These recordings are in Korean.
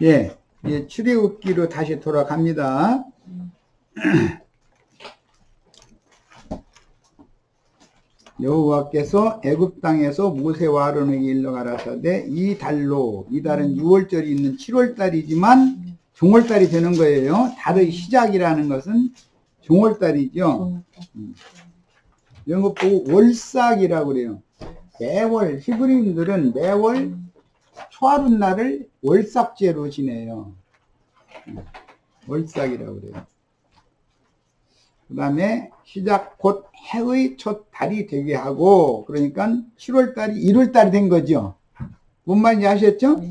예, 예, 출애굽기로 다시 돌아갑니다. 여호와께서 애굽 땅에서 모세와 아론에게 일러 가라사대 이 달로, 이 달은 6월절이 있는 7월달이지만 종월달이 되는 거예요. 달의 시작이라는 것은 종월달이죠. 이런 거 보고 월삭이라고 그래요. 매월 히브리인들은 매월 초하룻날을 월삭제로 지내요. 월삭이라고 그래요. 그 다음에 시작 곧 해의 첫 달이 되게 하고, 그러니까 7월달이 1월달이 된 거죠. 뭔 말인지 아셨죠?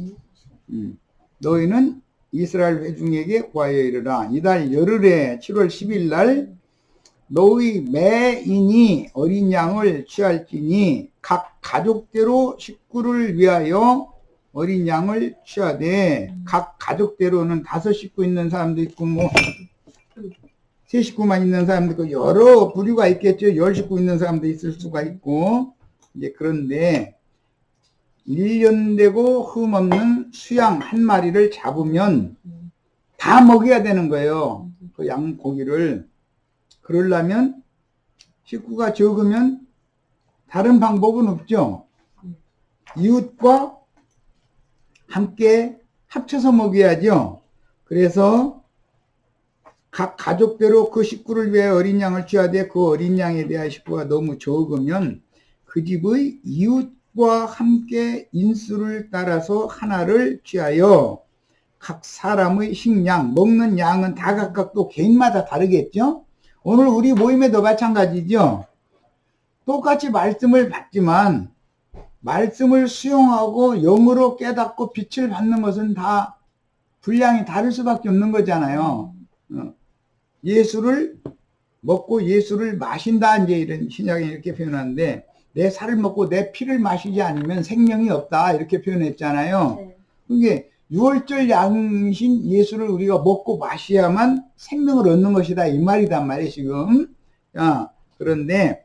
너희는 이스라엘 회중에게 구하여 이르라. 이달 열흘에 7월 10일 날 너희 매인이 어린 양을 취할지니 각 가족대로 식구를 위하여 어린 양을 취하되, 각 가족대로는 5식구 있는 사람도 있고 뭐 3식구만 있는 사람도 있고 여러 부류가 있겠죠. 10식구 있는 사람도 있을 수가 있고. 이제 그런데 1년 되고 흠없는 수양 한 마리를 잡으면 다 먹여야 되는 거예요. 그 양고기를. 그러려면 식구가 적으면 다른 방법은 없죠. 이웃과 함께 합쳐서 먹여야죠. 그래서 각 가족대로 그 식구를 위해 어린 양을 취하되, 그 어린 양에 대한 식구가 너무 적으면 그 집의 이웃과 함께 인수를 따라서 하나를 취하여 각 사람의 식량, 먹는 양은 다 각각 또 개인마다 다르겠죠. 오늘 우리 모임에도 마찬가지죠. 똑같이 말씀을 받지만 말씀을 수용하고 영으로 깨닫고 빛을 받는 것은 다 분량이 다를 수밖에 없는 거잖아요. 예수를 먹고 예수를 마신다, 이제 이런 신약에 이렇게 표현하는데, 내 살을 먹고 내 피를 마시지 않으면 생명이 없다, 이렇게 표현했잖아요. 네. 그게 6월절 양이신 예수를 우리가 먹고 마셔야만 생명을 얻는 것이다, 이 말이단 말이에요 지금. 그런데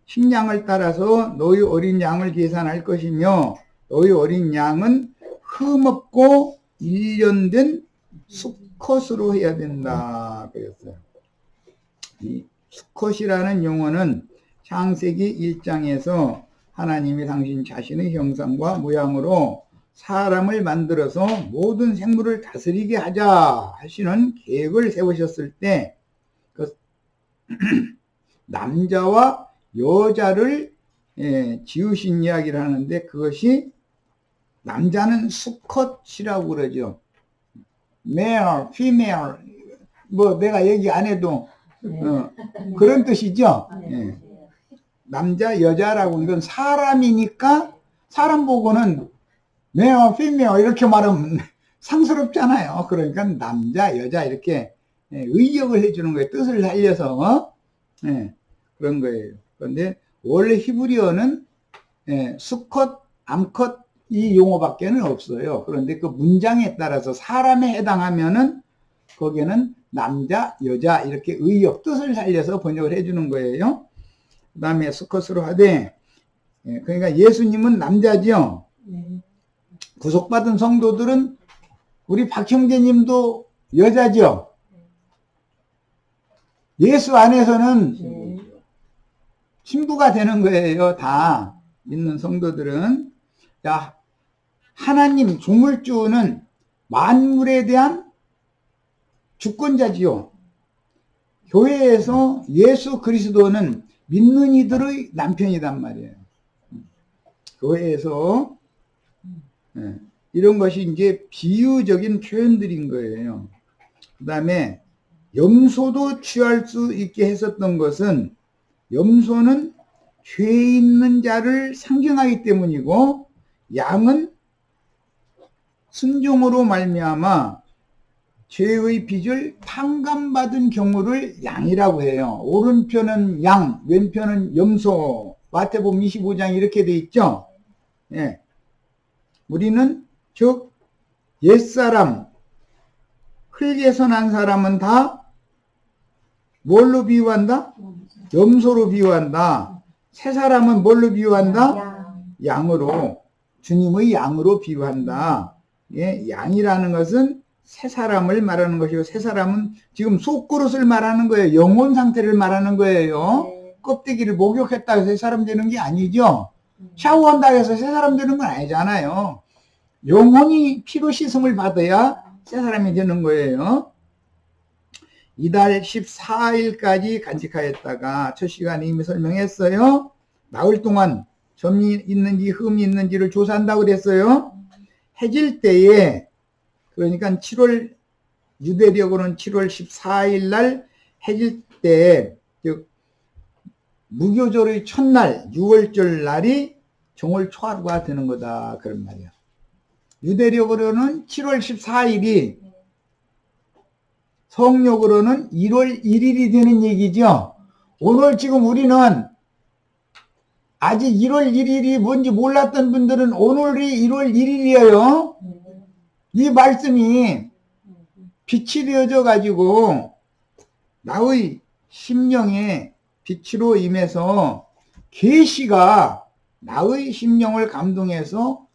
식량을 따라서 너희 어린 양을 계산할 것이며, 너희 어린 양은 흠없고 1년 된 수컷으로 해야 된다 그랬어요. 이 수컷이라는 용어는 창세기 1장에서 하나님이 당신 자신의 형상과 모양으로 사람을 만들어서 모든 생물을 다스리게 하자 하시는 계획을 세우셨을 때, 그 남자와 여자를 지으신 이야기를 하는데, 그것이 남자는 수컷이라고 그러죠. male, female, 뭐 내가 얘기 안 해도 그런 뜻이죠. 남자, 여자라고, 이건 사람이니까 사람 보고는 male, female 이렇게 말하면 상스럽잖아요. 그러니까 남자, 여자 이렇게 의역을 해주는 거예요. 뜻을 살려서 그런 거예요. 그런데 원래 히브리어는 수컷, 암컷 이 용어밖에는 없어요. 그런데 그 문장에 따라서 사람에 해당하면은 거기에는 남자, 여자 이렇게 의역, 뜻을 살려서 번역을 해주는 거예요. 그 다음에 수컷으로 하되, 그러니까 예수님은 남자죠. 구속받은 성도들은 우리 박 형제님도 여자죠. 예수 안에서는 신부가 되는 거예요. 다 믿는 성도들은. 자, 하나님 조물주는 만물에 대한 주권자지요. 교회에서 예수 그리스도는 믿는 이들의 남편이단 말이에요. 교회에서 이런 것이 이제 비유적인 표현들인 거예요. 그 다음에 염소도 취할 수 있게 했었던 것은, 염소는 죄 있는 자를 상징하기 때문이고, 양은 순종으로 말미암아 죄의 빚을 탕감받은 경우를 양이라고 해요. 오른편은 양, 왼편은 염소. 마태복음 25장 이렇게 돼 있죠. 우리는 즉 옛사람, 흙에서 난 사람은 다 뭘로 비유한다? 염소로 비유한다. 새 사람은 뭘로 비유한다? 양으로, 주님의 양으로 비유한다. 예, 양이라는 것은 새 사람을 말하는 것이고, 새 사람은 지금 속그릇을 말하는 거예요. 영혼 상태를 말하는 거예요. 네. 껍데기를 목욕했다고 해서 새 사람 되는 게 아니죠. 샤워한다고 해서 새 사람 되는 건 아니잖아요. 영혼이 피로 씻음을 받아야 새 사람이 되는 거예요. 이달 14일까지 간직하였다가 첫 시간에 이미 설명했어요. 나흘 동안 점이 있는지 흠이 있는지를 조사한다고 그랬어요. 해질 때에, 그러니까 7월, 유대력으로는 7월 14일 날 해질 때, 즉 무교절의 첫날 6월절 날이 정월 초하루가 되는 거다, 그런 말이야. 유대력으로는 7월 14일이, 성력으로는 1월 1일이 되는 얘기죠. 오늘 지금 우리는 아직 1월 1일이 뭔지 몰랐던 분들은 오늘이 1월 1일이에요. 이 말씀이 빛이 되어져 가지고 나의 심령에 빛으로 임해서 계시가 나의 심령을 감동해서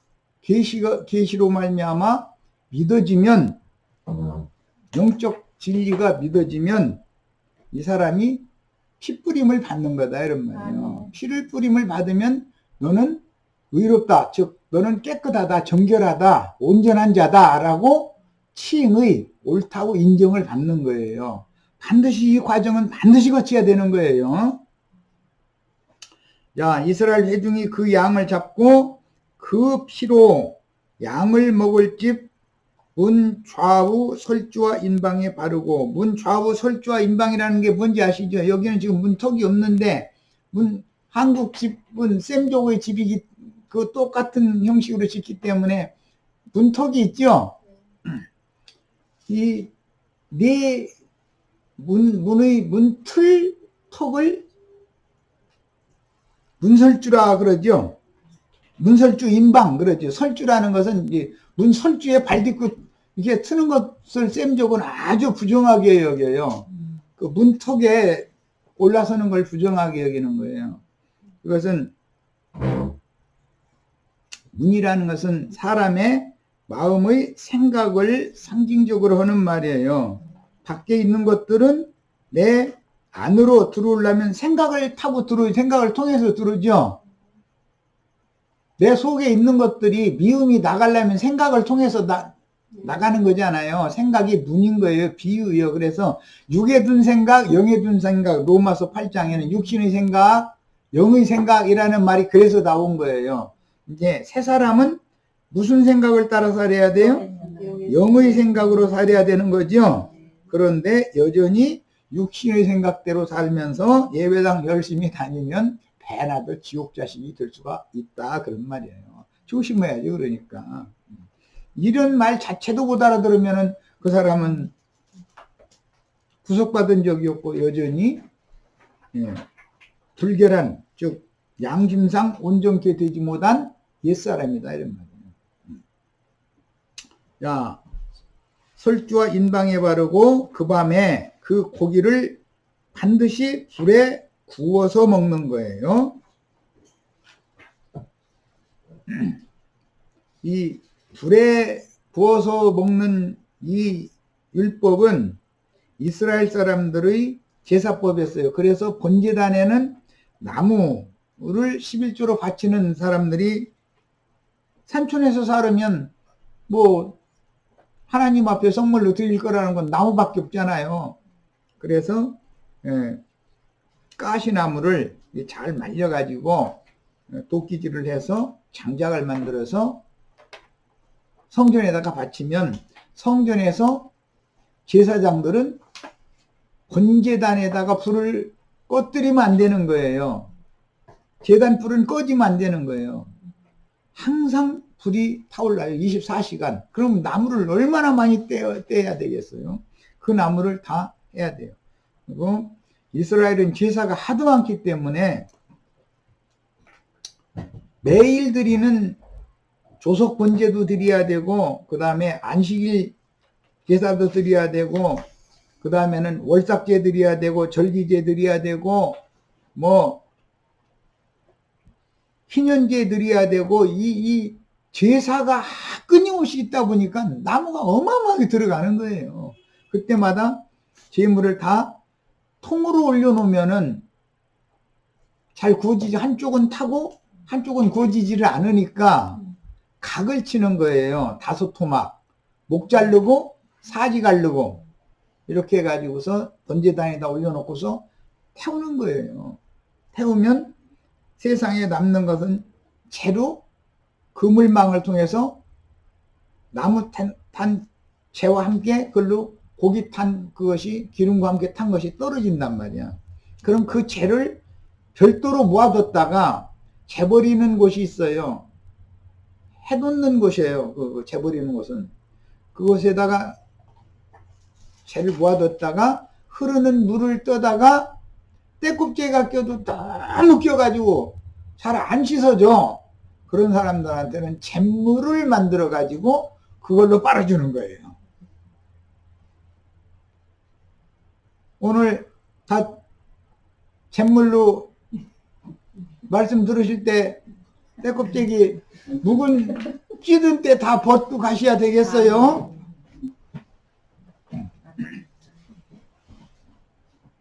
계시로 말미암아 믿어지면, 영적 진리가 믿어지면 이 사람이 피 뿌림을 받는 거다, 이런 말이에요. 피를 뿌림을 받으면 너는 의롭다, 즉 너는 깨끗하다, 정결하다, 온전한 자다 라고 칭의, 옳다고 인정을 받는 거예요. 반드시 이 과정은 반드시 거쳐야 되는 거예요. 자, 이스라엘 회중이 그 양을 잡고 그 피로 양을 먹을 집 문 좌우 설주와 인방에 바르고, 문 좌우 설주와 인방이라는 게 뭔지 아시죠? 여기는 지금 문턱이 없는데, 한국 집은 셈족의 집이 그 똑같은 형식으로 짓기 때문에 문턱이 있죠? 이 네 문의 문틀 턱을 문설주라 그러죠. 문설주 인방 그러죠. 설주라는 것은 이제 문설주에 발딛고 이게 트는 것을 셈족은 아주 부정하게 여겨요. 그 문턱에 올라서는 걸 부정하게 여기는 거예요. 그것은, 문이라는 것은 사람의 마음의 생각을 상징적으로 하는 말이에요. 밖에 있는 것들은 내 안으로 들어오려면 생각을 타고 생각을 통해서 들어오죠. 내 속에 있는 것들이 미움이 나가려면 생각을 통해서 나가는 거잖아요. 생각이 문인 거예요. 비유예요. 그래서 육에 둔 생각, 영에 둔 생각, 로마서 8장에는 육신의 생각, 영의 생각이라는 말이 그래서 나온 거예요. 이제 새 사람은 무슨 생각을 따라 살아야 돼요? 영의 생각으로 살아야 되는 거죠. 그런데 여전히 육신의 생각대로 살면서 예배당 열심히 다니면 배나도 지옥 자식이 될 수가 있다, 그런 말이에요. 조심해야죠. 그러니까 이런 말 자체도 못 알아들으면은 그 사람은 구속받은 적이 없고 여전히 불결한, 즉 양심상 온전케 되지 못한 옛사람이다, 이런 말이에요. 자, 설주와 인방에 바르고 그 밤에 그 고기를 반드시 불에 구워서 먹는 거예요. 이 불에 구워서 먹는 이 율법은 이스라엘 사람들의 제사법이었어요. 그래서 번제단에는 나무를 11조로 바치는 사람들이, 산촌에서 살으면 뭐 하나님 앞에 선물로 드릴 거라는 건 나무밖에 없잖아요. 그래서 가시나무를 잘 말려가지고 도끼질을 해서 장작을 만들어서 성전에다가 바치면, 성전에서 제사장들은 번제단에다가 불을 꺼뜨리면 안 되는 거예요. 제단 불은 꺼지면 안 되는 거예요. 항상 불이 타올라요. 24시간. 그럼 나무를 얼마나 많이 떼야 되겠어요? 그 나무를 다 해야 돼요. 그리고 이스라엘은 제사가 하도 많기 때문에 매일 드리는 조석 번제도 드려야 되고, 그 다음에 안식일 제사도 드려야 되고, 그 다음에는 월삭제 드려야 되고, 절기제 드려야 되고, 뭐 희년제 드려야 되고, 이 제사가 끊임없이 있다 보니까 나무가 어마어마하게 들어가는 거예요. 그때마다 제물을 다 통으로 올려놓으면은 잘 구워지지, 한쪽은 타고 한쪽은 구워지지를 않으니까 각을 치는 거예요. 5토막. 목 자르고 사지 가르고 이렇게 해가지고서 번제단에다 올려놓고서 태우는 거예요. 태우면 세상에 남는 것은 재로 그물망을 통해서 나무 탄 재와 함께 그걸로 고기 탄 그것이 기름과 함께 탄 것이 떨어진단 말이야. 그럼 그 재를 별도로 모아뒀다가 재버리는 곳이 있어요. 해놓는 곳이에요. 그 재버리는 곳은. 그곳에다가 재를 모아뒀다가 흐르는 물을 떠다가 때꼽제가 껴도 너무 껴가지고 잘 안 씻어져. 그런 사람들한테는 잿물을 만들어 가지고 그걸로 빨아주는 거예요. 오늘 다 잿물로 말씀 들으실 때 때꼽제기 묵은 찌든 때 다 벗고 가셔야 되겠어요.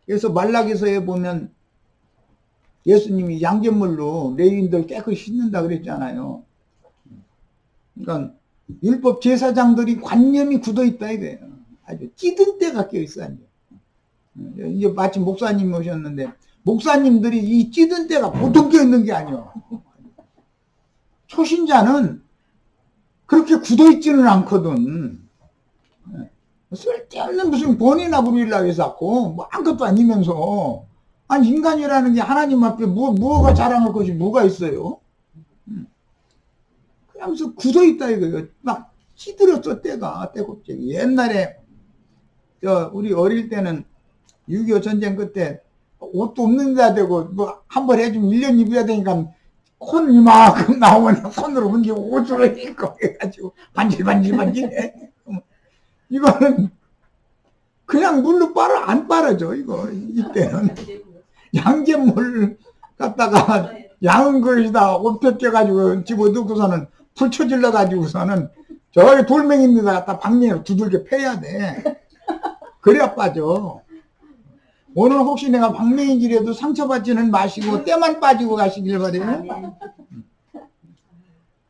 그래서 말라기서에 보면 예수님이 양잿물로 레위인들 깨끗이 씻는다 그랬잖아요. 그러니까 율법 제사장들이 관념이 굳어 있다 이거예요. 아주 찌든 때가 껴 있어. 이제 마침 목사님이 오셨는데 목사님들이 이 찌든 때가 보통 껴 있는 게 아니야. 초신자는 그렇게 굳어 있지는 않거든. 쓸데없는 무슨 본이나 부리려고 해서 뭐 아무것도 아니면서. 아니 인간이라는 게 하나님 앞에 무엇가 자랑할 것이 뭐가 있어요? 그러면서 굳어있다 이거예요. 막 찌들었어 때가 때곱쟁이. 옛날에 우리 어릴 때는 6.25 전쟁 그때 옷도 없는 데다 대고 뭐 한 번 해주면 1년 입어야 되니까 콘 이만큼 나오면 손으로 옮기고 옷으로 입고 해가지고 반질반질반질해. 이거는 그냥 물로 빨아 안 빨아져 이거. 이때는 양잿물 갖다가 양은 그릇이다 옷 벗겨가지고 집어넣고서는 불 쳐질러 가지고서는 저기 돌멩이에다 갖다 박내로 두들겨 패야 돼. 그래야 빠져. 오늘 혹시 내가 박맹이질해도 상처받지는 마시고 때만 빠지고 가시길 바래요.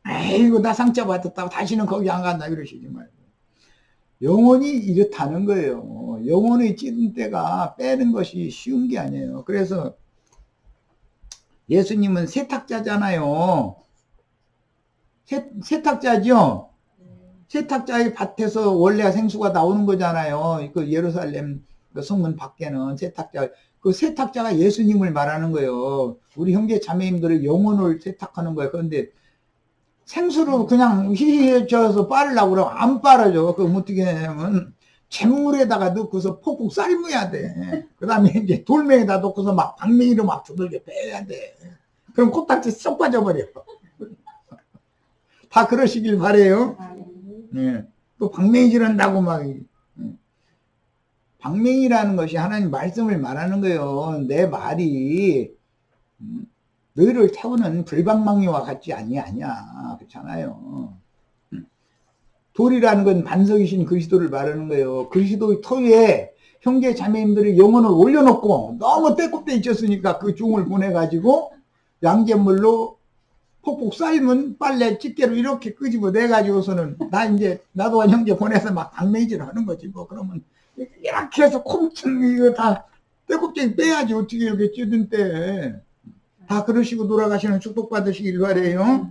아이고 나 상처받았다고 다시는 거기 안 간다 그러시지 말고. 영혼이 이렇다는 거예요. 영혼의 찌든 때가 빼는 것이 쉬운 게 아니에요. 그래서 예수님은 세탁자잖아요. 세탁자죠. 세탁자의 밭에서 원래 생수가 나오는 거잖아요. 그 예루살렘 성문 밖에는 세탁자, 그 세탁자가 예수님을 말하는 거예요. 우리 형제 자매님들의 영혼을 세탁하는 거예요. 그런데 생수로 그냥 휘휘해져서 빨으려고 그러면 안 빨아져. 그럼 어떻게 하냐면 잿물에다가 넣고서 폭폭 삶아야 돼. 그 다음에 이제 돌멩이에다 넣고서 막 박맹이로 막 두들겨 빼야 돼. 그럼 코딱지 쏙 빠져버려. 다 그러시길 바래요. 네. 또 박맹이질 한다고 막. 박맹이라는 것이 하나님 말씀을 말하는 거예요. 내 말이 너희를 태우는 불방망이와 같지 아니야. 그렇잖아요. 돌이라는 건 반석이신 그리스도를 말하는 거예요. 그리스도의 터위에 형제 자매님들의 영혼을 올려놓고 너무 때꼽대 있었으니까 그 종을 보내가지고 양잿물로 폭폭 삶은 빨래 집게로 이렇게 끄집어 내가지고서는 나도 형제 보내서 막 박맹이질 하는 거지 뭐. 그러면 이렇게 해서 콩충 이거 다 때꼽쟁이 빼야지. 어떻게 이렇게 찌든 때. 다 그러시고 돌아가시는 축복 받으시길 바래요.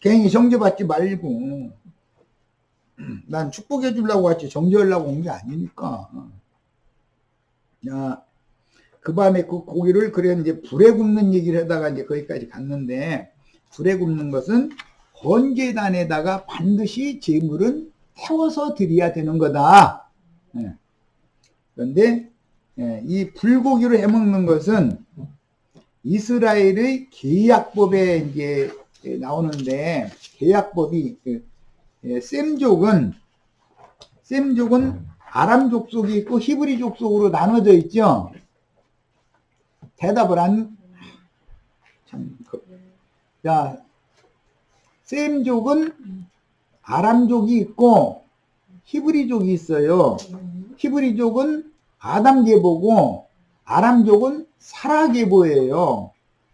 괜히 정죄받지 말고. 난 축복해 주려고 왔지 정죄하려고 온 게 아니니까. 야, 그 밤에 그 고기를 그래 이제 불에 굽는 얘기를 하다가 이제 거기까지 갔는데, 불에 굽는 것은 번제단에다가 반드시 제물은 태워서 드려야 되는 거다. 그런데 이 불고기로 해먹는 것은 이스라엘의 계약법에 이제 나오는데, 계약법이 셈족은 아람 족속이 있고 히브리 족속으로 나눠져 있죠. 대답을 자, 셈족은 아람족이 있고 히브리족이 있어요. 히브리족은 아담 계보고 아람족은 사라 계보예요.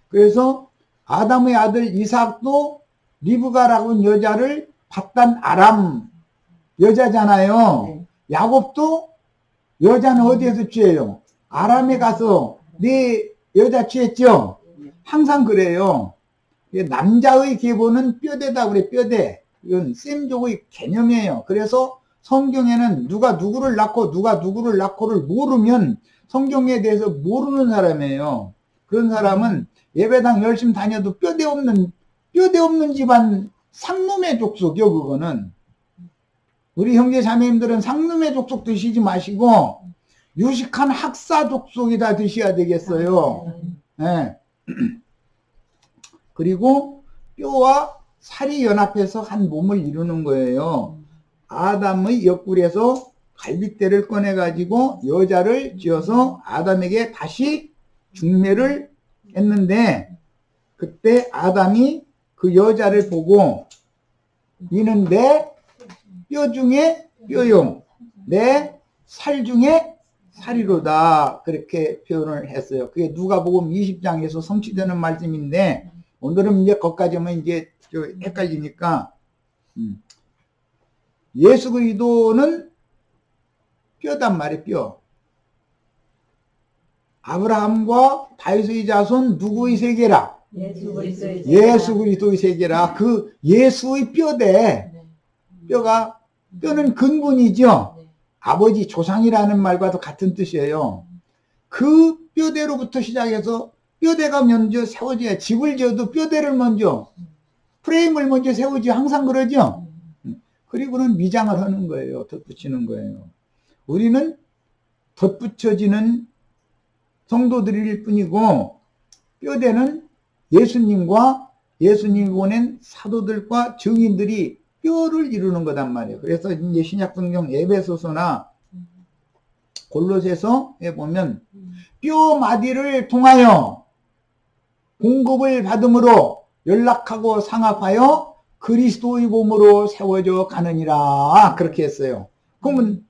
그래서 아담의 아들 이삭도 리브가라고 하는 여자를 받단 아람 여자잖아요. 야곱도 여자는 어디에서 취해요? 아람에 가서 네 여자 취했죠? 항상 그래요. 남자의 계보는 뼈대다 그래, 뼈대. 이건 셈족의 개념이에요. 그래서 성경에는 누가 누구를 낳고 누가 누구를 낳고를 모르면 성경에 대해서 모르는 사람이에요. 그런 사람은 예배당 열심히 다녀도 뼈대 없는 집안 상놈의 족속이요, 그거는. 우리 형제 자매님들은 상놈의 족속 드시지 마시고 유식한 학사 족속이다 드셔야 되겠어요. 네. 그리고 뼈와 살이 연합해서 한 몸을 이루는 거예요. 아담의 옆구리에서 갈빗대를 꺼내가지고 여자를 지어서 아담에게 다시 중매를 했는데, 그때 아담이 그 여자를 보고 이는 내 뼈 중에 뼈요, 내 살 중에 살이로다, 그렇게 표현을 했어요. 그게 누가복음 20장에서 성취되는 말씀인데, 오늘은 이제 거기까지만 이제 헷갈리니까, 예수 그리스도는 뼈단 말이에요, 뼈. 아브라함과 다윗의 자손 누구의 세계라? 예수 그리스도의 세계라. 그 예수의 뼈대. 뼈는 근본이죠. 아버지 조상이라는 말과도 같은 뜻이에요. 그 뼈대로부터 시작해서 뼈대가 먼저 세워져야, 집을 지어도 뼈대를 먼저, 프레임을 먼저 세우지, 항상 그러죠. 그리고는 미장을 하는 거예요. 덧붙이는 거예요. 우리는 덧붙여지는 성도들일 뿐이고, 뼈대는 예수님과 예수님이 보낸 사도들과 증인들이 뼈를 이루는 거단 말이에요. 그래서 이제 신약성경 에베소서나 골로새서에 보면 뼈 마디를 통하여 공급을 받음으로 연락하고 상합하여 그리스도의 몸으로 세워져 가느니라, 그렇게 했어요. 그러면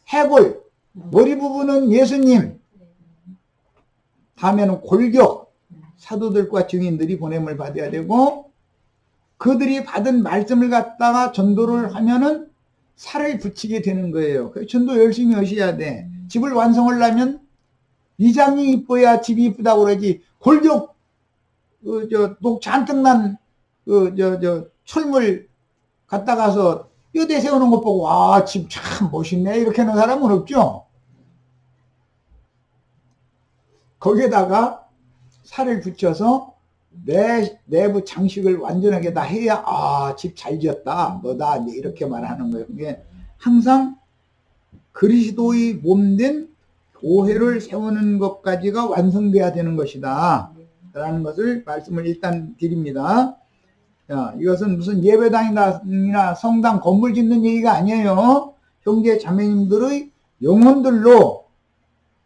해골, 머리 부분은 예수님, 다음에는 골격, 사도들과 증인들이 보냄을 받아야 되고, 그들이 받은 말씀을 갖다가 전도를 하면은 살을 붙이게 되는 거예요. 전도 열심히 하셔야 돼. 집을 완성하려면 이장이 이뻐야 집이 이쁘다고 그러지, 골격 녹 잔뜩 난 철물 갖다 가서 뼈대 세우는 것 보고 와, 집 참 멋있네 이렇게 하는 사람은 없죠. 거기에다가 살을 붙여서 내부 장식을 완전하게 다 해야 집 잘 지었다, 너다, 이렇게 말하는 거예요. 그게 항상 그리스도의 몸된 교회를 세우는 것까지가 완성돼야 되는 것이다 라는 것을 말씀을 일단 드립니다. 자, 이것은 무슨 예배당이나 성당 건물 짓는 얘기가 아니에요. 형제 자매님들의 영혼들로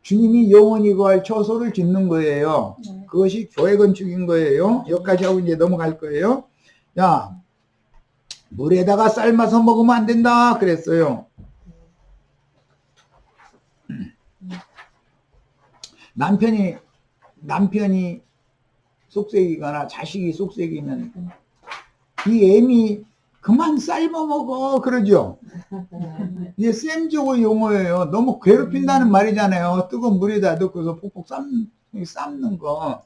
주님이 영원히 거할 처소를 짓는 거예요. 그것이 교회 건축인 거예요. 여기까지 하고 이제 넘어갈 거예요. 야, 물에다가 삶아서 먹으면 안 된다 그랬어요. 남편이 속색이거나 자식이 속색이면 이 애미 그만 삶아 먹어 그러죠. 이게 셈족의 용어예요. 너무 괴롭힌다는 말이잖아요. 뜨거운 물에다 넣고서 폭폭 삶는 거.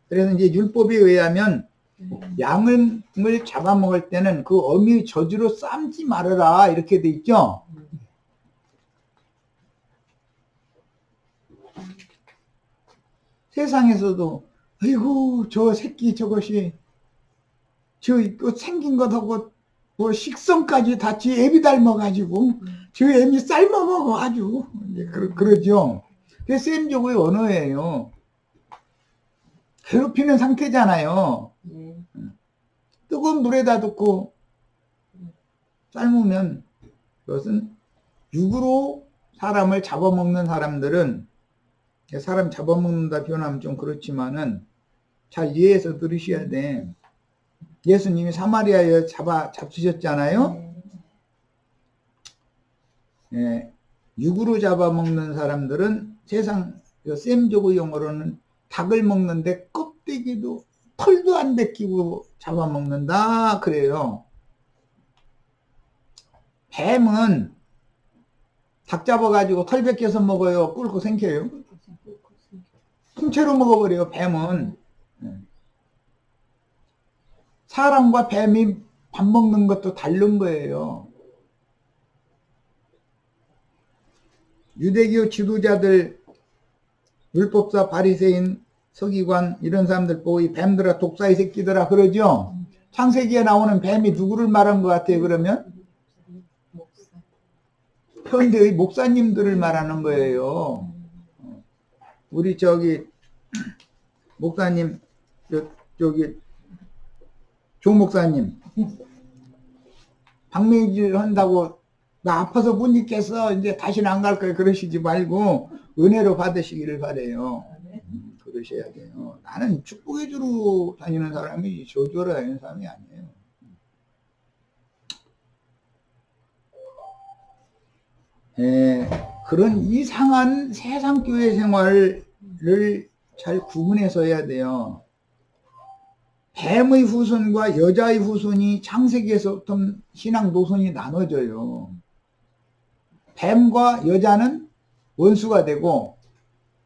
그래서 이제 율법에 의하면 양을 잡아먹을 때는 그 어미의 저주로 삶지 말아라 이렇게 돼 있죠. 세상에서도 아이고 저 새끼 저것이 저 생긴 것하고 뭐 식성까지 다 지 애비 닮아가지고 저 애미 삶아먹어 아주 그러죠. 그게 셈족의 언어예요. 괴롭히는 상태잖아요. 뜨거운 물에다 넣고 삶으면 그것은 육으로 사람을 잡아먹는 사람들은, 사람 잡아먹는다 표현하면 좀 그렇지만은 잘 이해해서 들으셔야 돼. 예수님이 사마리아에 잡수셨잖아요. 예, 육으로 잡아먹는 사람들은 세상 쌤조그 용어로는 닭을 먹는데 껍데기도 털도 안 벗기고 잡아먹는다 그래요. 뱀은 닭 잡아가지고 털 벗겨서 먹어요? 꿀고 생겨요? 통째로 먹어버려요, 뱀은. 사람과 뱀이 밥 먹는 것도 다른 거예요. 유대교 지도자들, 율법사, 바리새인, 서기관 이런 사람들 보고 이 뱀들아 독사의 새끼들아 그러죠. 창세기에 나오는 뱀이 누구를 말한 것 같아요? 그러면 현대의 목사님들을 말하는 거예요. 우리 저기 목사님 저기 조 목사님 방매질 한다고 나 아파서 못 있겠어 이제 다시는 안 갈 거야 그러시지 말고 은혜로 받으시기를 바래요. 그러셔야 돼요. 나는 축복해 주러 다니는 사람이 저주하러 다니는 사람이 아니에요. 그런 이상한 세상 교회 생활을 잘 구분해서 해야 돼요. 뱀의 후손과 여자의 후손이 창세기에서부터 신앙 노선이 나눠져요. 뱀과 여자는 원수가 되고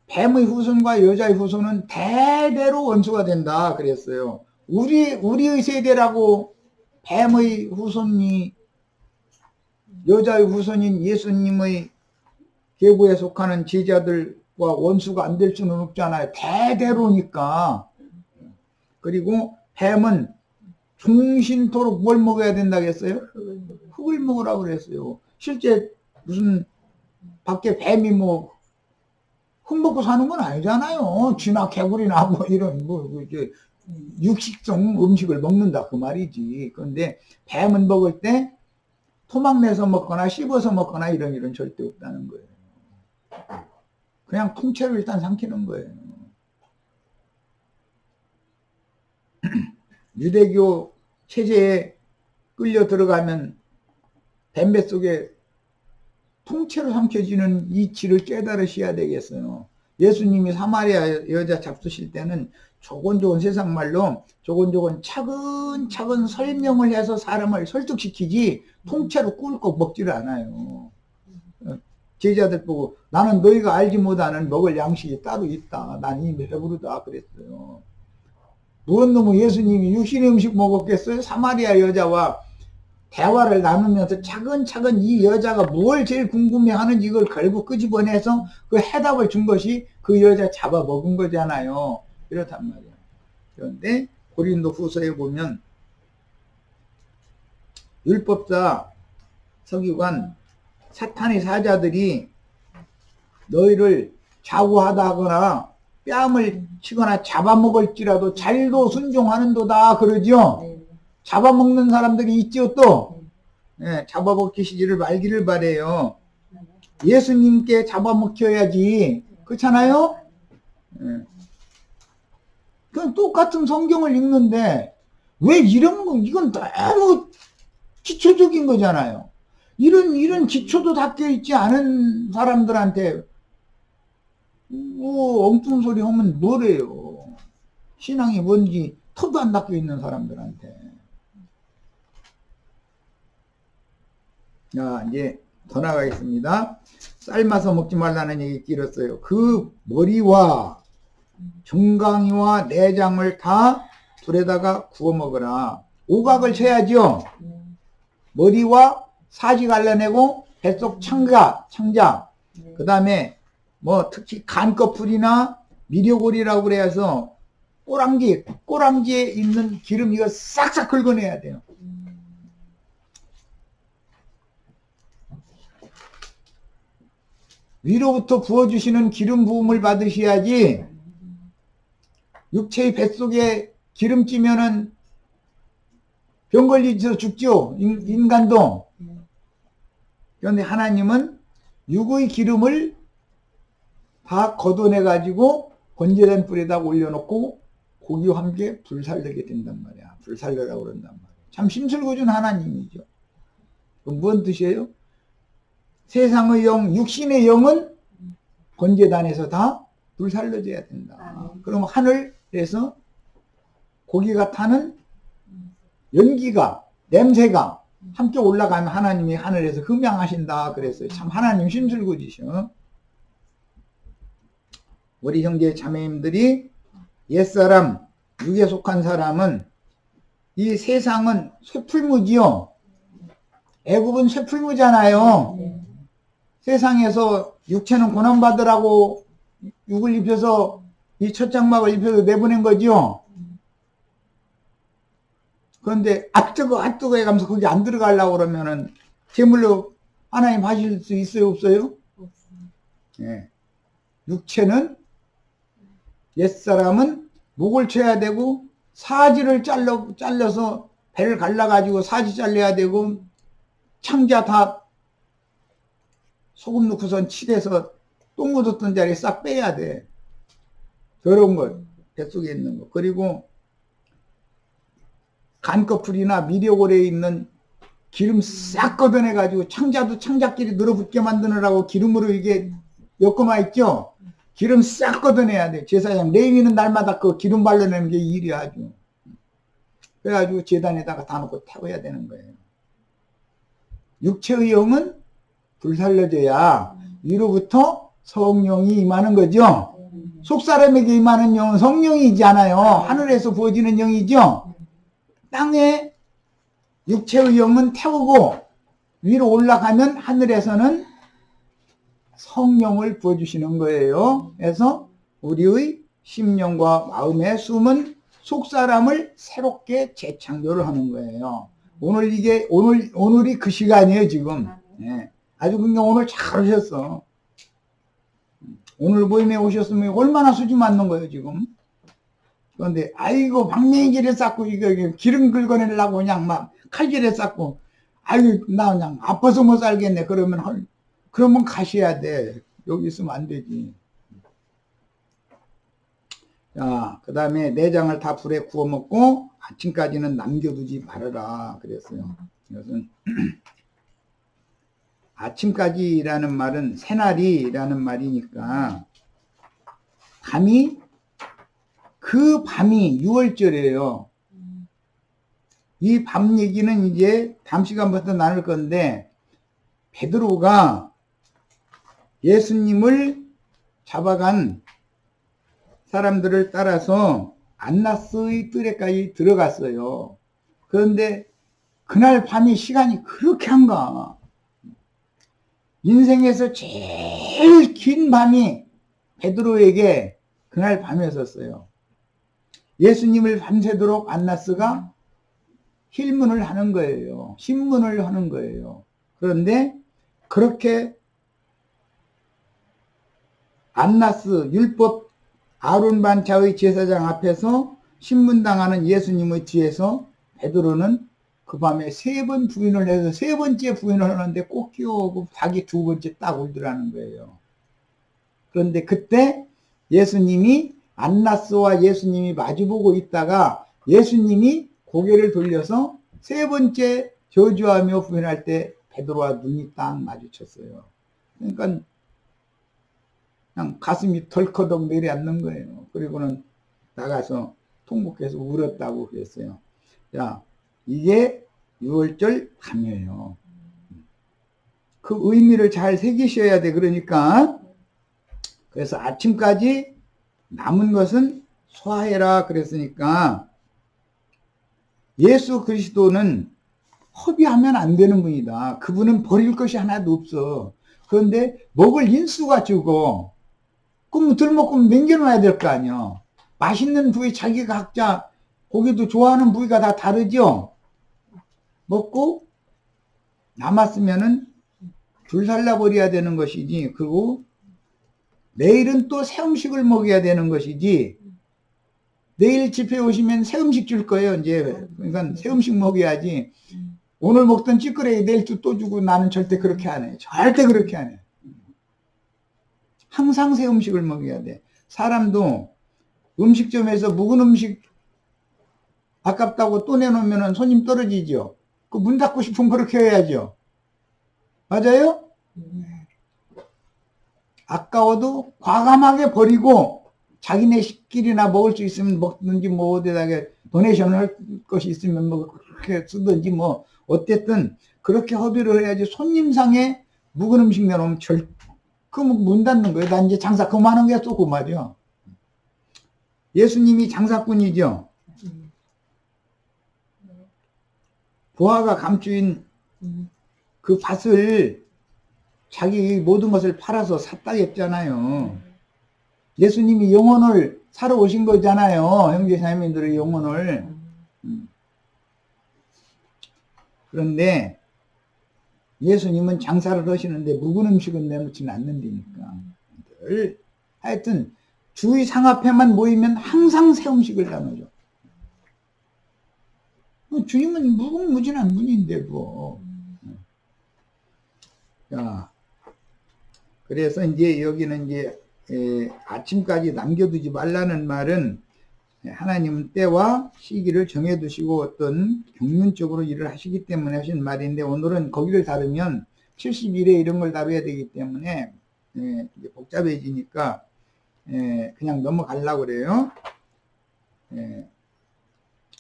뱀의 후손과 여자의 후손은 대대로 원수가 된다 그랬어요. 우리의 세대라고 뱀의 후손이 여자의 후손인 예수님의 계보에 속하는 제자들과 원수가 안 될 수는 없잖아요. 대대로니까. 그리고 뱀은 종신토록 뭘 먹어야 된다고 했어요? 흙을 먹으라고 그랬어요. 실제 무슨 밖에 뱀이 뭐 흙 먹고 사는 건 아니잖아요. 쥐나 개구리나 뭐 이런 육식성 음식을 먹는다 그 말이지. 그런데 뱀은 먹을 때 토막 내서 먹거나 씹어서 먹거나 이런 절대 없다는 거예요. 그냥 통째로 일단 삼키는 거예요. 유대교 체제에 끌려 들어가면 뱀배 속에 통째로 삼켜지는 이치를 깨달으셔야 되겠어요. 예수님이 사마리아 여자 잡수실 때는 조곤조곤 세상 말로 조곤조곤 차근차근 설명을 해서 사람을 설득시키지 통째로 꿀꺽 먹지를 않아요. 제자들 보고 나는 너희가 알지 못하는 먹을 양식이 따로 있다. 난 이미 배부르다 그랬어요. 무슨 놈의 예수님이 육신의 음식 먹었겠어요? 사마리아 여자와 대화를 나누면서 차근차근 이 여자가 뭘 제일 궁금해하는지 이걸 결국 끄집어내서 그 해답을 준 것이 그 여자 잡아먹은 거잖아요. 이렇단 말이에요. 그런데 고린도 후서에 보면 율법사, 서기관, 사탄의 사자들이 너희를 좌우하다 하거나 뺨을 치거나 잡아먹을지라도 잘도 순종하는도다 그러죠. 잡아먹는 사람들이 있죠 또. 잡아먹히시지를 말기를 바래요. 예수님께 잡아먹혀야지. 그렇잖아요? 그냥 똑같은 성경을 읽는데 왜 이런 거 이건 너무 기초적인 거잖아요. 이런 기초도 닦여 있지 않은 사람들한테 뭐 엉뚱 소리 하면 뭐래요. 신앙이 뭔지 터도 안 닦여 있는 사람들한테. 자, 이제 더 나가겠습니다. 삶아서 먹지 말라는 얘기 길었어요. 그 머리와 정강이와 내장을 다 불에다가 구워 먹어라. 오각을 쳐야죠. 머리와 사지 갈라내고 뱃속 창자, 그 다음에 뭐 특히 간꺼풀이나 미려골이라고 그래서 꼬랑지에 있는 기름 이거 싹싹 긁어내야 돼요. 위로부터 부어주시는 기름 부음을 받으셔야지 육체의 뱃속에 기름 찌면은 병 걸리서 죽죠. 인간도. 그런데 하나님은 육의 기름을 다 걷어내 가지고 번제된 불에다 올려놓고 고기와 함께 불살르게 된단 말이야. 불살르라고 그런단 말이야. 참 심술궂은 하나님이죠. 그럼 무슨 뜻이에요? 세상의 영, 육신의 영은 번제단에서 다 불살려져야 된다. 그럼 하늘에서 고기가 타는 연기가, 냄새가 함께 올라가면 하나님이 하늘에서 흠양하신다 그랬어요. 참 하나님 심술궂으셔. 우리 형제 자매님들이 옛사람, 육에 속한 사람은 이 세상은 쇠풀무지요. 애굽은 쇠풀무잖아요. 세상에서 육체는 고난받으라고 육을 입혀서 이 첫장막을 입혀서 내보낸 거죠. 그런데 뜨거 해가면서 거기 안 들어가려고 그러면은 제물로 하나님 하실 수 있어요, 없어요? 예. 육체는 옛사람은 목을 쳐야 되고 사지를 잘라서 배를 갈라가지고 사지 잘라야 되고 창자 다 소금 넣고선 칠해서 똥 묻었던 자리에 싹 빼야 돼. 더러운 거, 뱃속에 있는 거. 그리고 간꺼풀이나 미려골에 있는 기름 싹 걷어내가지고 창자도 창자끼리 늘어붙게 만드느라고 기름으로 이게 엮어놔 있죠? 기름 싹 걷어내야 돼. 제사장. 레위는 날마다 그 기름 발라내는 게 일이야, 아주. 그래가지고 제단에다가 다 놓고 태워야 되는 거예요. 육체의 영은 불살려져야 위로부터 성령이 임하는 거죠. 속사람에게 임하는 영은 성령이지 않아요. 하늘에서 부어지는 영이죠. 땅에 육체의 영은 태우고 위로 올라가면 하늘에서는 성령을 부어주시는 거예요. 그래서 우리의 심령과 마음의 숨은 속사람을 새롭게 재창조를 하는 거예요. 오늘이 그 시간이에요, 지금. 네. 아주 그냥 오늘 잘 오셨어. 오늘 모임에 오셨으면 얼마나 수지 맞는 거예요, 지금. 그런데, 아이고, 방맹이질에 쌓고, 이거, 기름 긁어내려고 그냥 막 칼질에 쌓고, 아이고, 나 그냥 아파서 못 살겠네. 그러면 가셔야 돼. 여기 있으면 안 되지. 자, 그 다음에 내장을 다 불에 구워 먹고, 아침까지는 남겨두지 말아라. 그랬어요. 이것은, 아침까지라는 말은 새날이라는 말이니까 그 밤이 6월절이에요. 이 밤 얘기는 이제 다음 시간부터 나눌 건데 베드로가 예수님을 잡아간 사람들을 따라서 안나스의 뜰에까지 들어갔어요. 그런데 그날 밤이 시간이 그렇게 한가. 인생에서 제일 긴 밤이 베드로에게 그날 밤이었어요. 예수님을 밤새도록 안나스가 힐문을 하는 거예요. 신문을 하는 거예요. 그런데 그렇게 안나스 율법 아론 반차의 제사장 앞에서 신문당하는 예수님의 뒤에서 베드로는 그 밤에 3번 부인을 해서 3번째 부인을 하는데 꼭 끼워오고 자기 2번째 딱 울더라는 거예요. 그런데 그때 예수님이 안나스와 예수님이 마주보고 있다가 예수님이 고개를 돌려서 3번째 저주하며 부인할 때 베드로와 눈이 딱 마주쳤어요. 그러니까 그냥 가슴이 덜커덕 내려앉는 거예요. 그리고는 나가서 통곡해서 울었다고 그랬어요. 자, 이게 6월절 밤이에요. 그 의미를 잘 새기셔야 돼. 그러니까 그래서 아침까지 남은 것은 소화해라 그랬으니까 예수 그리스도는 허비하면 안 되는 분이다. 그분은 버릴 것이 하나도 없어. 그런데 먹을 인수가 주고 그럼 들먹으면 남겨놔야 될 거 아니야. 맛있는 부위 자기가 각자 고기도 좋아하는 부위가 다 다르죠. 먹고 남았으면은 불살라 버려야 되는 것이지. 그리고 내일은 또 새 음식을 먹어야 되는 것이지. 내일 집회 오시면 새 음식 줄 거예요. 이제 그러니까 새 음식 먹어야지. 오늘 먹던 찌끄레기 내일 또 주고 나는 절대 그렇게 안 해. 절대 그렇게 안 해. 항상 새 음식을 먹어야 돼. 사람도 음식점에서 묵은 음식 아깝다고 또 내놓으면 손님 떨어지죠. 그 문 닫고 싶으면 그렇게 해야죠. 맞아요? 아까워도 과감하게 버리고 자기네끼리나 먹을 수 있으면 먹든지 뭐 어디다가 도네이션 할 것이 있으면 뭐 그렇게 쓰든지 뭐 어쨌든 그렇게 허비를 해야지. 손님상에 묵은 음식 내놓으면 그럼 문 닫는 거예요. 난 이제 장사 그만한 게 또 그 말이야. 예수님이 장사꾼이죠. 부하가 감추인 그 밭을 자기 모든 것을 팔아서 샀다 했잖아요. 예수님이 영혼을 사러 오신 거잖아요. 형제자매들의 영혼을. 그런데 예수님은 장사를 하시는데 묵은 음식은 내놓지는 않는다니까. 하여튼 주의 상 앞에만 모이면 항상 새 음식을 나눠줘. 주님은 무궁무진한 분인데 뭐. 자, 그래서 이제 여기는 이제 아침까지 남겨두지 말라는 말은 하나님은 때와 시기를 정해두시고 어떤 경륜적으로 일을 하시기 때문에 하신 말인데, 오늘은 거기를 다루면 70일에 이런 걸 다뤄야 되기 때문에 이제 복잡해지니까 그냥 넘어가려고 그래요.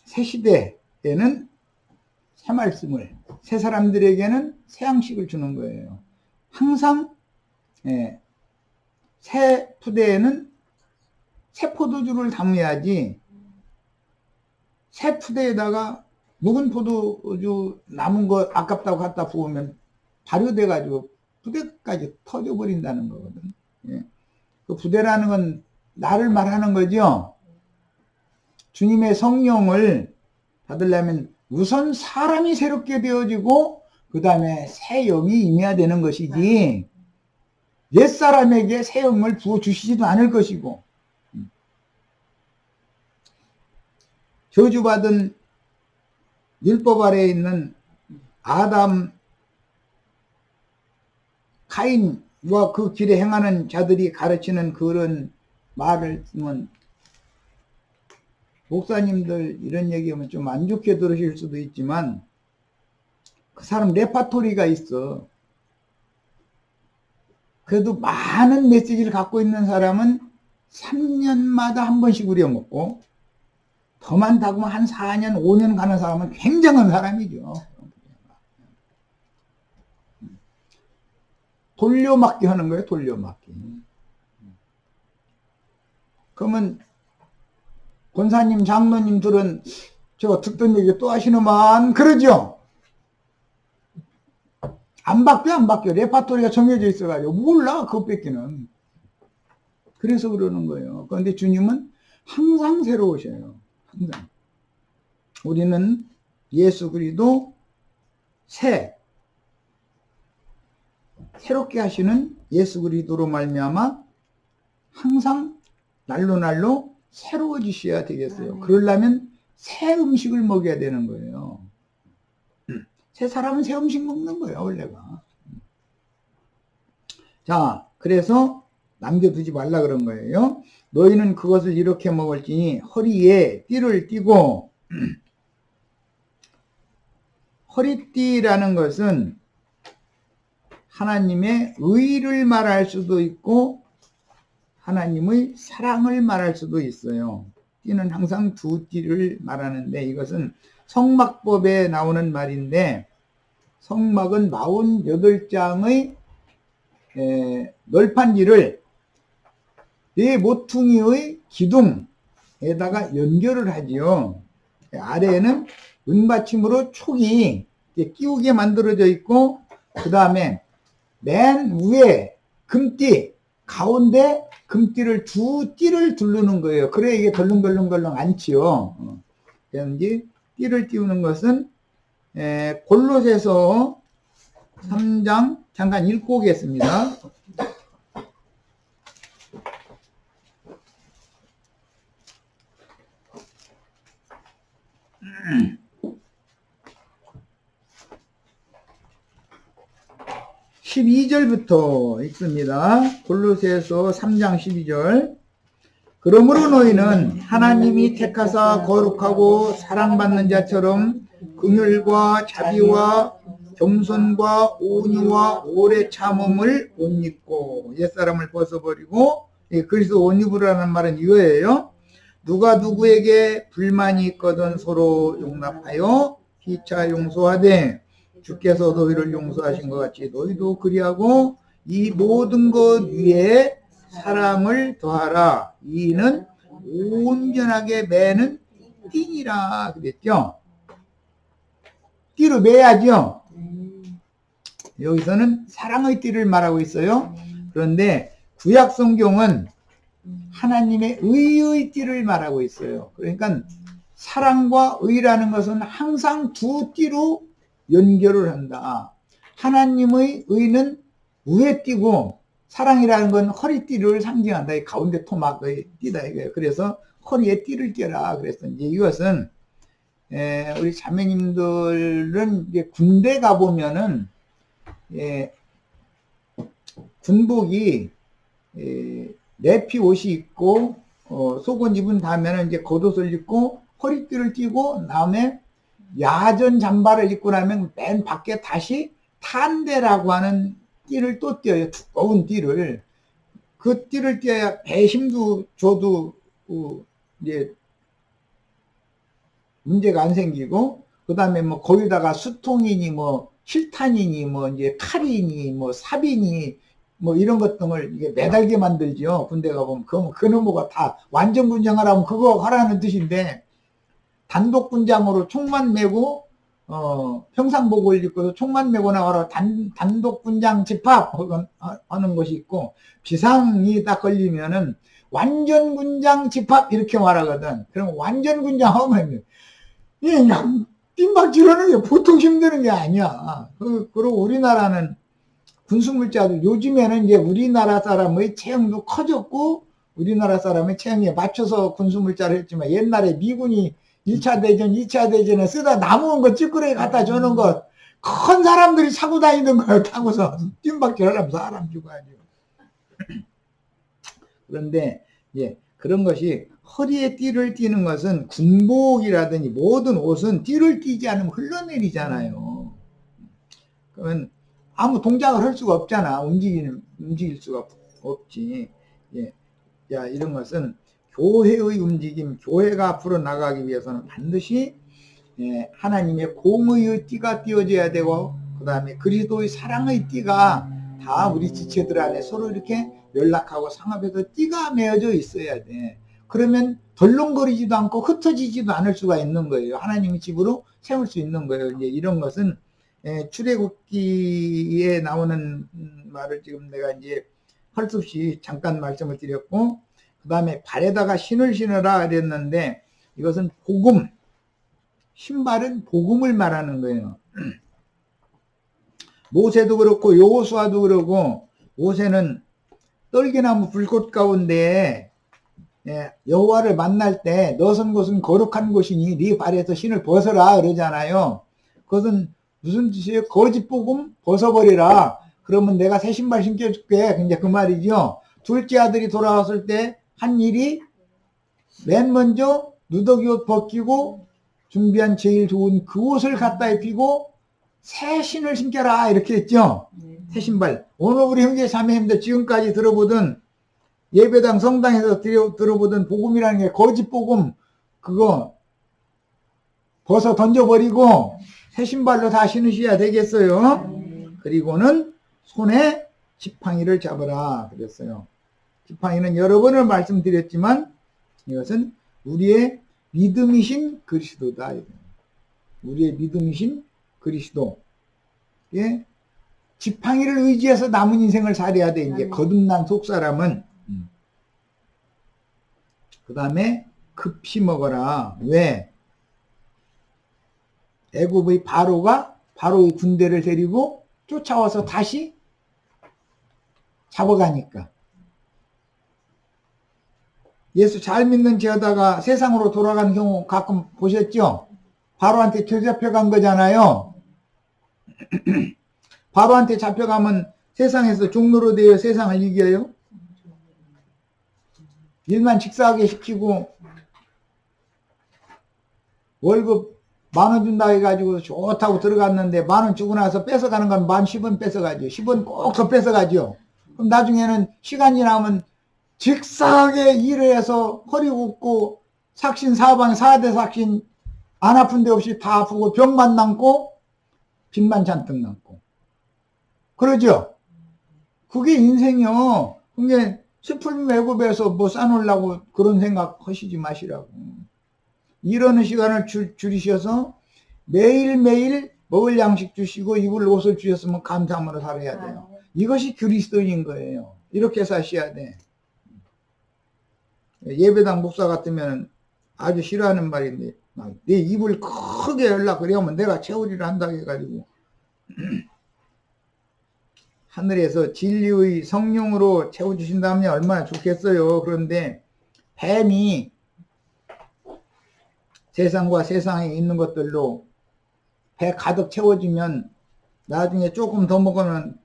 새 시대에는 새 말씀을, 새 사람들에게는 새 양식을 주는 거예요. 항상 새 푸대에는 새 포도주를 담아야지, 새 푸대에다가 묵은 포도주 남은 거 아깝다고 갖다 부으면 발효돼 가지고 푸대까지 터져버린다는 거거든. 그 푸대라는 건 나를 말하는 거죠. 주님의 성령을 받으려면 우선 사람이 새롭게 되어지고 그 다음에 새 영이 임해야 되는 것이지, 옛사람에게 새 영을 부어주시지도 않을 것이고, 저주받은 율법 아래에 있는 아담, 카인과 그 길에 행하는 자들이 가르치는 그런 말을 쓰면, 목사님들 이런 얘기하면 좀 안 좋게 들으실 수도 있지만 그 사람 레파토리가 있어. 그래도 많은 메시지를 갖고 있는 사람은 3년마다 한 번씩 우려먹고, 더 많다고 하면 한 4년, 5년 가는 사람은 굉장한 사람이죠. 돌려막기 하는 거예요, 돌려막기. 그러면 권사님, 장로님들은 저 듣던 얘기 또 하시는만 그러죠? 안 바뀌어, 안 바뀌어. 레파토리가 정해져 있어가지고 몰라, 그것 뺏기는. 그래서 그러는 거예요. 그런데 주님은 항상 새로우셔요. 항상. 우리는 예수 그리스도 새롭게 하시는 예수 그리스도로 말미암아 항상 날로 새로워지셔야 되겠어요. 그러려면 새 음식을 먹여야 되는 거예요. 새 사람은 새 음식 먹는 거예요, 원래가. 자, 그래서 남겨두지 말라 그런 거예요. 너희는 그것을 이렇게 먹을지니 허리에 띠를 띠고, 허리띠라는 것은 하나님의 의를 말할 수도 있고 하나님의 사랑을 말할 수도 있어요. 띠는 항상 두 띠를 말하는데, 이것은 성막법에 나오는 말인데, 성막은 48장의 널판지를 네 모퉁이의 기둥에다가 연결을 하지요. 아래에는 은받침으로 촉이 끼우게 만들어져 있고, 그 다음에 맨 위에 금띠, 가운데 금띠를 두 띠를 두르는 거예요. 그래 이게 덜렁덜렁덜렁 않지요. 그래서 띠를 띄우는 것은 골로새서 3장 잠깐 읽고 오겠습니다. 12절부터 읽습니다. 골로새서 3장 12절. 그러므로 너희는 하나님이 택하사 거룩하고 사랑받는 자처럼 긍휼과 자비와 겸손과 온유와 오래 참음을 옷 입고 옛사람을 벗어버리고 그리스도 옷 입으라는 말은 이거예요. 누가 누구에게 불만이 있거든 서로 용납하여 피차 용서하되 주께서 너희를 용서하신 것 같이 너희도 그리하고 이 모든 것 위에 사랑을 더하라. 이는 온전하게 매는 띠니라 그랬죠. 띠로 매야죠. 여기서는 사랑의 띠를 말하고 있어요. 그런데 구약 성경은 하나님의 의의 띠를 말하고 있어요. 그러니까 사랑과 의라는 것은 항상 두 띠로 연결을 한다. 하나님의 의는 위에 띠고 사랑이라는 건 허리띠를 상징한다. 이 가운데 토막의 띠다 이거예요. 그래서 허리에 띠를 띠라 그랬어. 이제 이것은 우리 자매님들은 이제 군대 가보면은 군복이 내피 옷이 있고 속옷 입은 다음에는 이제 겉옷을 입고 허리띠를 띠고 다음에 야전 잠바를 입고 나면 맨 밖에 다시 탄대라고 하는 띠를 또 띄어요. 두꺼운 띠를. 그 띠를 띄어야 배심도 줘도 이제 문제가 안 생기고 그 다음에 뭐 거기다가 수통이니 뭐 실탄이니 뭐 이제 칼이니 뭐 삽이니 뭐 이런 것 등을 이게 매달게 만들죠. 군대 가보면 그놈가 다 완전 군장하라면 그거 하라는 뜻인데 단독 군장으로 총만 메고 평상복을 입고 총만 메고 나와라 단독 군장 집합 하는 것이 있고 비상이 딱 걸리면은 완전 군장 집합 이렇게 말하거든. 그럼 완전 군장 하면 그냥 띵박질하는 게 보통 힘드는 게 아니야. 그리고 우리나라는 군수물자도 요즘에는 이제 우리나라 사람의 체형도 커졌고 우리나라 사람의 체형에 맞춰서 군수물자를 했지만 옛날에 미군이 1차 대전, 2차 대전에 쓰다 남은 거 찌끄레기 갖다 주는 거 큰 사람들이 사고 다니는 걸 타고서 띵박질하려면 사람 죽어야죠. 그런데 예, 그런 것이 허리에 띠를 띠는 것은 군복이라든지 모든 옷은 띠를 띠지 않으면 흘러내리잖아요. 그러면 아무 동작을 할 수가 없잖아. 움직일 수가 없지. 예. 자, 이런 것은 교회의 움직임, 교회가 앞으로 나가기 위해서는 반드시 하나님의 공의의 띠가 띄어져야 되고 그 다음에 그리스도의 사랑의 띠가 다 우리 지체들 안에 서로 이렇게 연락하고 상합해서 띠가 매어져 있어야 돼. 그러면 덜렁거리지도 않고 흩어지지도 않을 수가 있는 거예요. 하나님의 집으로 세울 수 있는 거예요. 이제 이런 것은 출애굽기에 나오는 말을 지금 내가 이제 할 수 없이 잠깐 말씀을 드렸고 그 다음에 발에다가 신을 신으라 그랬는데 이것은 복음, 신발은 복음을 말하는 거예요. 모세도 그렇고 여호수아도 그러고 모세는 떨기나무 불꽃 가운데 여호와를 만날 때 너 선 곳은 거룩한 곳이니 네 발에서 신을 벗어라 그러잖아요. 그것은 무슨 뜻이에요? 거짓 복음 벗어버리라. 그러면 내가 새 신발 신겨줄게. 이제 그 말이죠. 둘째 아들이 돌아왔을 때 한 일이 맨 먼저 누더기 옷 벗기고 준비한 제일 좋은 그 옷을 갖다 입히고 새 신을 신겨라 이렇게 했죠. 새 신발. 오늘 우리 형제 자매님들 지금까지 들어보던 예배당 성당에서 들어보던 복음이라는 게 거짓 복음 그거 벗어 던져버리고 새 신발로 다 신으셔야 되겠어요. 그리고는 손에 지팡이를 잡으라 그랬어요. 지팡이는 여러 번을 말씀드렸지만 이것은 우리의 믿음이신 그리스도다. 우리의 믿음이신 그리스도. 예? 지팡이를 의지해서 남은 인생을 살아야 돼. 이제 거듭난 속사람은. 그 다음에 급히 먹어라. 왜? 애굽의 바로가 바로의 군대를 데리고 쫓아와서 다시 잡아가니까. 예수 잘 믿는 죄하다가 세상으로 돌아간 경우 가끔 보셨죠? 바로한테 되잡혀간 거잖아요. 바로한테 잡혀가면 세상에서 종로로 되어 세상을 이겨요? 일만 직사하게 시키고 월급 10,000원 준다 해가지고 좋다고 들어갔는데 10,000원 주고 나서 뺏어가는 건 10,000원 뺏어가죠. 10원 꼭 더 뺏어가죠. 그럼 나중에는 시간이 나면 직사하게 일을 해서 허리 굽고 삭신 사방 4대 삭신 안 아픈 데 없이 다 아프고 병만 남고 빚만 잔뜩 남고 그러죠. 그게 인생이요. 그게 스풀 외국에서 뭐 싸놓으려고 그런 생각 하시지 마시라고. 이러는 시간을 줄이셔서 매일매일 먹을 양식 주시고 입을 옷을 주셨으면 감사함으로 살아야 돼요. 이것이 그리스도인 거예요. 이렇게 사셔야 돼. 예배당 목사 같으면 아주 싫어하는 말인데 내 입을 크게 열라 그러면 내가 채우리라 한다 해가지고 하늘에서 진리의 성령으로 채워주신다면 얼마나 좋겠어요. 그런데 뱀이 세상과 세상에 있는 것들로 배 가득 채워지면 나중에 조금 더 먹으면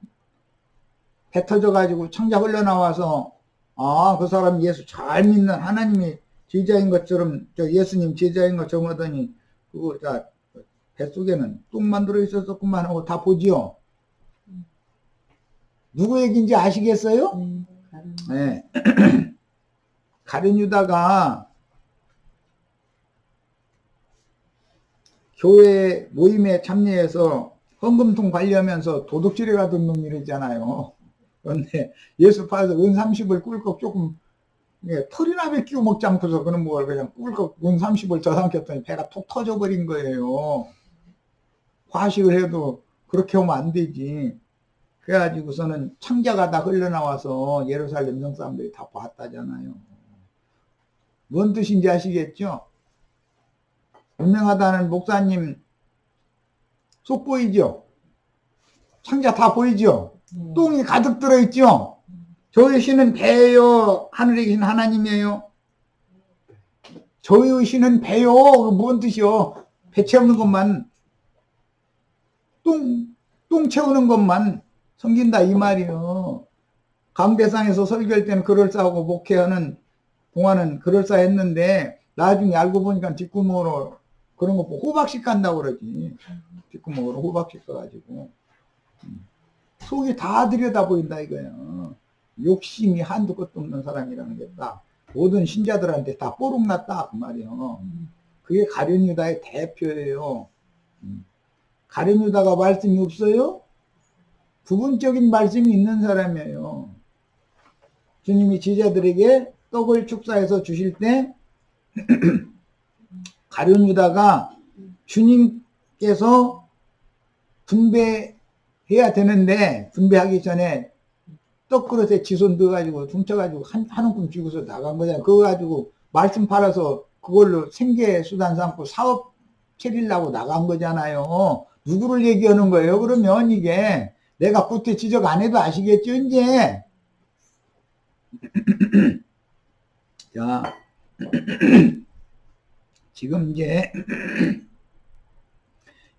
배 터져가지고 창자 흘러나와서 아, 그 사람 예수 잘 믿는 하나님의 제자인 것처럼 예수님 제자인 것처럼 하더니 그거 다 뱃속에는 똥만 들어있었구만 하고 다 보지요. 누구 얘기인지 아시겠어요? 네. 가룟 유다가 교회 모임에 참여해서 헌금통 관리하면서 도둑질해 가던 놈이랬잖아요. 그런데 예수 팔아서 은 30을 꿀꺽 조금 털이나 베끼고 먹지 않고서 그런 걸 그냥 꿀꺽 은 30을 저삼켰더니 배가 톡 터져버린 거예요. 과식을 해도 그렇게 하면 안 되지. 그래가지고서는 창자가 다 흘러나와서 예루살렘 성 사람들이 다 봤다잖아요. 뭔 뜻인지 아시겠죠? 유명하다는 목사님 속 보이죠? 창자 다 보이죠? 똥이 가득 들어있죠? 저의 신은 배예요? 하늘에 계신 하나님이에요? 저의 신은 배요? 뭔 뜻이요? 배 채우는 것만 똥 채우는 것만 섬긴다 이 말이요. 강대상에서 설교할 때는 그럴싸하고 목회하는 동안은 그럴싸했는데 나중에 알고 보니까 뒷구멍으로 그런 거 보고 호박씨 깐다고 그러지. 뒷구멍으로 호박씨 까가지고 속이 다 들여다 보인다 이거예요. 욕심이 한두 끝도 없는 사람이라는 게 딱 모든 신자들한테 다 뽀록났다 그 말이에요. 그게 가룟 유다의 대표예요. 가룟 유다가 말씀이 없어요? 부분적인 말씀이 있는 사람이에요. 주님이 제자들에게 떡을 축사해서 주실 때 가룟 유다가 주님께서 분배해야 되는데 분배하기 전에 떡그릇에 지손 넣어가지고 훔쳐가지고 한 움큼 쥐고서 나간 거잖아요. 그거 가지고 말씀 팔아서 그걸로 생계 수단 삼고 사업 차리려고 나간 거잖아요. 누구를 얘기하는 거예요? 그러면 이게 내가 구태 지적 안 해도 아시겠죠 이제. 자 지금 이제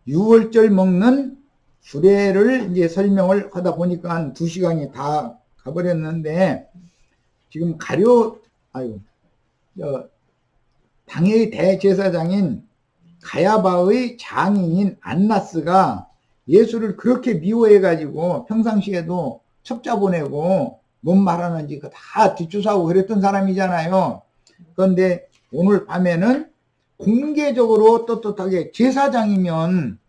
6월절 먹는 주례를 이제 설명을 하다 보니까 한 2시간이 다 가버렸는데 지금 당의 대제사장인 가야바의 장인인 안나스가 예수를 그렇게 미워해 가지고 평상시에도 첩자 보내고 뭔 말하는지 다 뒷조사하고 그랬던 사람이잖아요. 그런데 오늘 밤에는 공개적으로 떳떳하게 제사장이면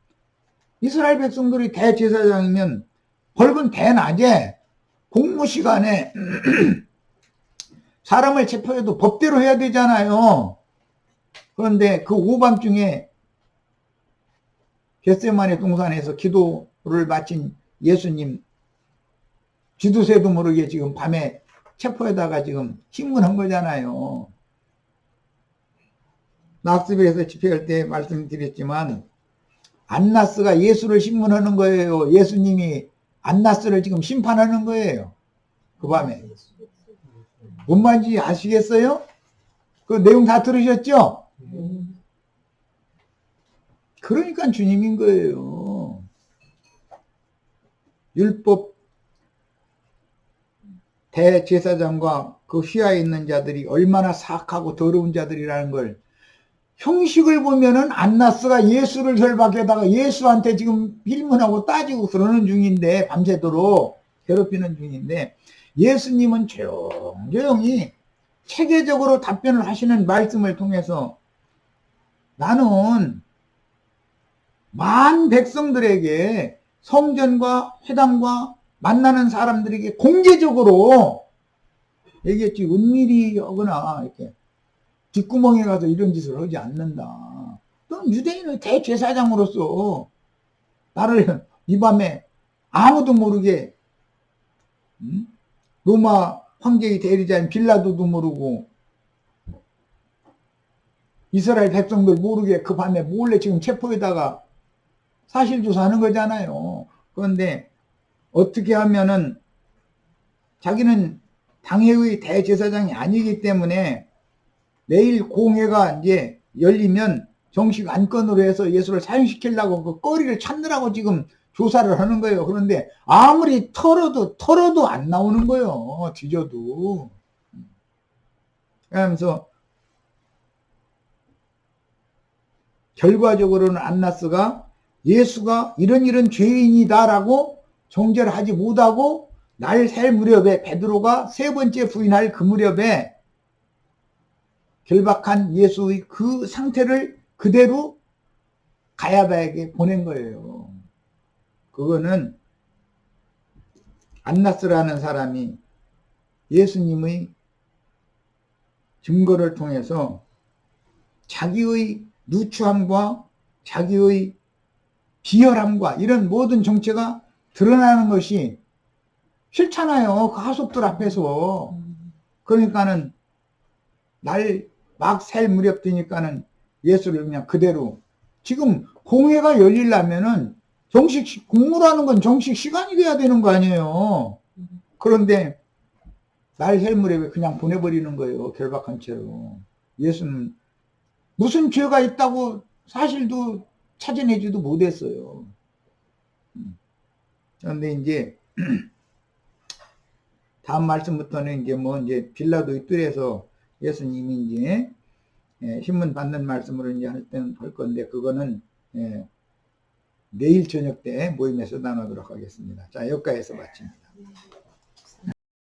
이스라엘 백성들이 대제사장이면 벌금 대낮에 공무시간에 사람을 체포해도 법대로 해야 되잖아요. 그런데 그 오밤중에 겟세마네 동산에서 기도를 마친 예수님 쥐도새도 모르게 지금 밤에 체포에다가 지금 신문한 거잖아요. 낙스빌에서 집회할 때 말씀드렸지만 안나스가 예수를 신문하는 거예요. 예수님이 안나스를 지금 심판하는 거예요. 그 밤에. 뭔 말인지 아시겠어요? 그 내용 다 들으셨죠? 그러니까 주님인 거예요. 율법 대제사장과 그 휘하에 있는 자들이 얼마나 사악하고 더러운 자들이라는 걸 형식을 보면은 안나스가 예수를 결박에다가 예수한테 지금 빌문하고 따지고 그러는 중인데, 밤새도록 괴롭히는 중인데, 예수님은 조용조용히 체계적으로 답변을 하시는 말씀을 통해서 나는 만 백성들에게, 성전과 회당과 만나는 사람들에게 공개적으로 얘기했지, 은밀히 하거나 이렇게 뒷구멍에 가서 이런 짓을 하지 않는다. 넌 유대인의 대제사장으로서 나를 이 밤에 아무도 모르게, 로마 황제의 대리자인 빌라도도 모르고 이스라엘 백성들 모르게 그 밤에 몰래 지금 체포에다가 사실조사하는 거잖아요. 그런데 어떻게 하면은 자기는 당회의 대제사장이 아니기 때문에 내일 공회가 이제 열리면 정식 안건으로 해서 예수를 사형시키려고 그 거리를 찾느라고 지금 조사를 하는 거예요. 그런데 아무리 털어도 안 나오는 거예요. 뒤져도. 그러면서 결과적으로는 안나스가 예수가 이런 죄인이다라고 정죄를 하지 못하고 날 셀 무렵에, 베드로가 세 번째 부인할 그 무렵에 결박한 예수의 그 상태를 그대로 가야바에게 보낸 거예요. 그거는 안나스라는 사람이 예수님의 증거를 통해서 자기의 누추함과 자기의 비열함과 이런 모든 정체가 드러나는 것이 싫잖아요. 그 하속들 앞에서. 그러니까는 날 막 셀 무렵 되니까는 예수를 그냥 그대로, 지금 공회가 열리려면은 정식, 공무라는 건 정식 시간이 돼야 되는 거 아니에요. 그런데 날 셀 무렵에 그냥 보내버리는 거예요. 결박한 채로. 예수는 무슨 죄가 있다고 사실도 찾아내지도 못했어요. 그런데 이제 다음 말씀부터는 이제 빌라도의 뜰에서 예수님이 이제 신문 받는 말씀으로 이제 할 건데, 그거는 내일 저녁 때 모임에서 나누도록 하겠습니다. 자, 여기까지서 마칩니다.